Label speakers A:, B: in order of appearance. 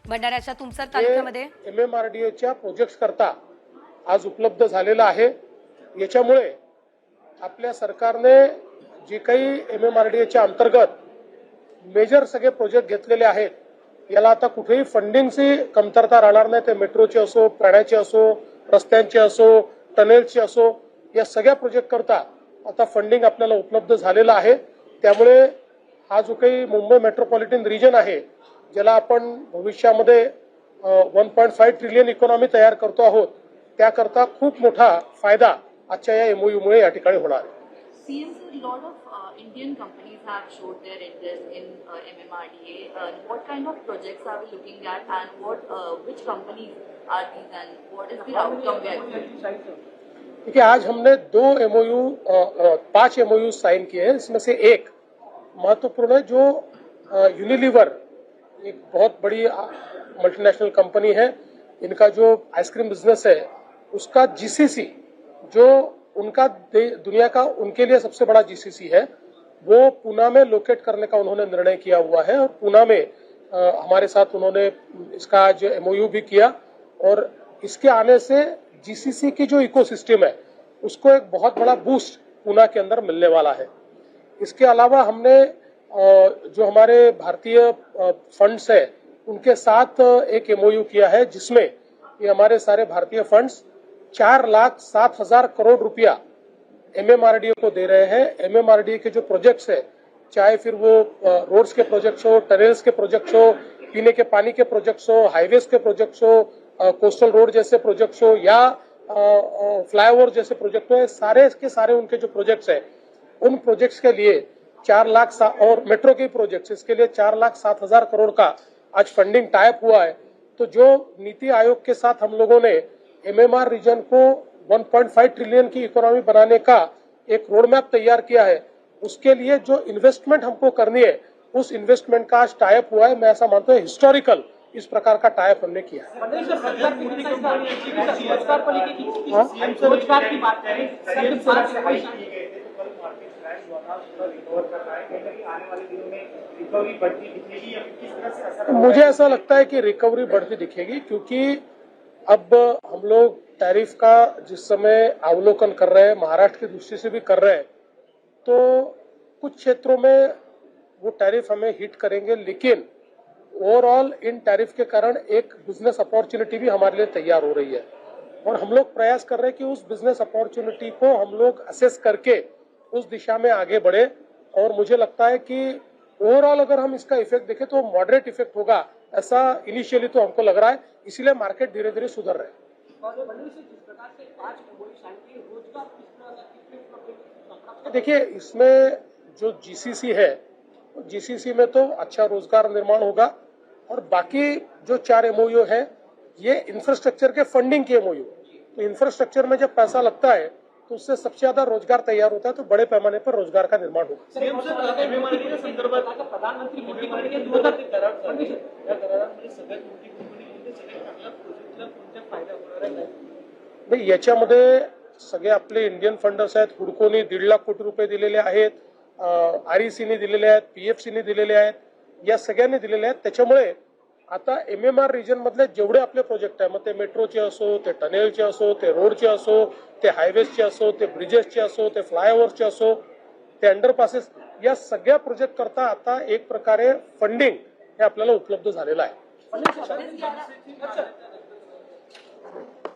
A: भंडाऱ्याच्या तुमसर तालुक्यामध्ये
B: MMRDAच्या प्रोजेक्ट्स करता आज उपलब्ध झालेला आहे। याच्यामुळे आपल्या सरकारने जे काही MMRDAच्या अंतर्गत मेजर सगळे प्रोजेक्ट घेतलेले आहेत, याला आता कुठेही फंडिंगची कमतरता राहणार नाही। ते मेट्रोचे असो, प्राण्याचे असो, रस्त्यांचे असो, टनेलचे असो, या सगळ्या प्रोजेक्ट करता आता फंडिंग आपल्याला उपलब्ध झालेलं आहे। त्यामुळे हा जो काही मुंबई मेट्रोपॉलिटन रिजन आहे, ज्याला आपण भविष्यामध्ये 1.5 ट्रिलियन इकॉनॉमी तयार करतो आहोत, त्याकरता खूप मोठा फायदा आजच्या या MOU मुळे या ठिकाणी होणार आहे।
C: Since a lot of Indian companies have showed their interest in MMRDA, what kind of projects are we looking at, and which companies are these, and what is the outcome we are expecting?
B: देखिए, आज हमने 5 MOU sign किए हैं। इसमें से एक महत्वपूर्ण है, जो यूनिलीवर, एक बहुत बड़ी मल्टीनेशनल कंपनी है। इनका जो आइसक्रीम बिजनेस है, उसका GCC, जो उनका दुनिया का उनके लिए सबसे बड़ा GCC है, वो पूना में लोकेट करने का उन्होंने निर्णय किया हुआ है। और पूना में हमारे साथ उन्होंने इसका आज MOU भी किया, और इसके आने से GCC की जो इकोसिस्टम है, उसको एक बहुत बड़ा बूस्ट पूना के अंदर मिलने वाला है। इसके अलावा हमने जो हमारे भारतीय फंड्स है, उनके साथ एक MOU किया है, जिसमें ये हमारे सारे भारतीय फंड्स 4,07,000 करोड़ रुपया MMRDA को दे रहे हैं। MMRDA के जो प्रोजेक्ट्स है, चाहे फिर वो रोड्स के प्रोजेक्ट्स हो, टनल्स के प्रोजेक्ट्स हो, पीने के पानी के प्रोजेक्ट्स हो, हाईवेज के प्रोजेक्ट्स हो, कोस्टल रोड जैसे प्रोजेक्ट्स हो, या फ्लाईओवर जैसे प्रोजेक्ट हो, सारे के सारे उनके जो प्रोजेक्ट्स है, उन प्रोजेक्ट्स के लिए 4 लाख, और मेट्रो के प्रोजेक्ट्स, इसके लिए 4,07,000 करोड़ का आज फंडिंग टाइप हुआ है। तो जो नीति आयोग के साथ हम लोगों ने MMR रीजन को 1.5 ट्रिलियन की इकोनॉमी बनाने का एक रोड मैप तैयार किया है, उसके लिए जो इन्वेस्टमेंट हमको करनी है, उस इन्वेस्टमेंट का आज टाइप हुआ है। मैं ऐसा मानता हूँ हिस्टोरिकल इस प्रकार का टाइप हमने किया है। मुझे ऐसा लगता है कि रिकवरी बढ़ती दिखेगी, क्योंकि अब हम लोग टैरिफ का जिस समय अवलोकन कर रहे हैं, महाराष्ट्र की दृष्टि से भी कर रहे हैं, तो कुछ क्षेत्रों में वो टैरिफ हमें हिट करेंगे, लेकिन ओवरऑल इन टैरिफ के कारण एक बिजनेस अपॉर्चुनिटी भी हमारे लिए तैयार हो रही है। और हम लोग प्रयास कर रहे हैं कि उस बिजनेस अपॉर्चुनिटी को हम लोग असेस करके उस दिशा में आगे बढ़े। और मुझे लगता है कि ओवरऑल अगर हम इसका इफेक्ट देखें तो मॉडरेट इफेक्ट होगा, ऐसा इनिशियली तो हमको लग रहा है। इसीलिए मार्केट धीरे धीरे सुधर रहे हैं। देखिए, इसमें जो GCC है, GCC में तो अच्छा रोजगार निर्माण होगा, और बाकी जो 4 MOU है, ये इंफ्रास्ट्रक्चर के फंडिंग के MOU। तो इंफ्रास्ट्रक्चर में जब पैसा लगता है, तो उससे सबसे ज्यादा रोजगार तैयार होता है, तो बड़े पैमाने पर रोजगार का निर्माण होगा। नाही, याच्यामध्ये सगळे आपले इंडियन फंडर्स आहेत। हुडकोनी 1.5 लाख कोटी रुपये दिलेले आहेत, REC ने दिलेले आहेत, PFC ने दिलेले आहेत, या सगळ्यांनी दिलेले आहेत। त्याच्यामुळे आता MMR रिजन मधले जेवढे आपले प्रोजेक्ट आहे, मग ते मेट्रोचे असो, ते टनेलचे असो, ते रोडचे असो, ते हायवेजचे असो, ते ब्रिजेसचे असो, ते फ्लायओव्हरचे असो, ते अंडरपासेस, या सगळ्या प्रोजेक्ट करता आता एक प्रकारे फंडिंग हे आपल्याला उपलब्ध झालेलं आहे।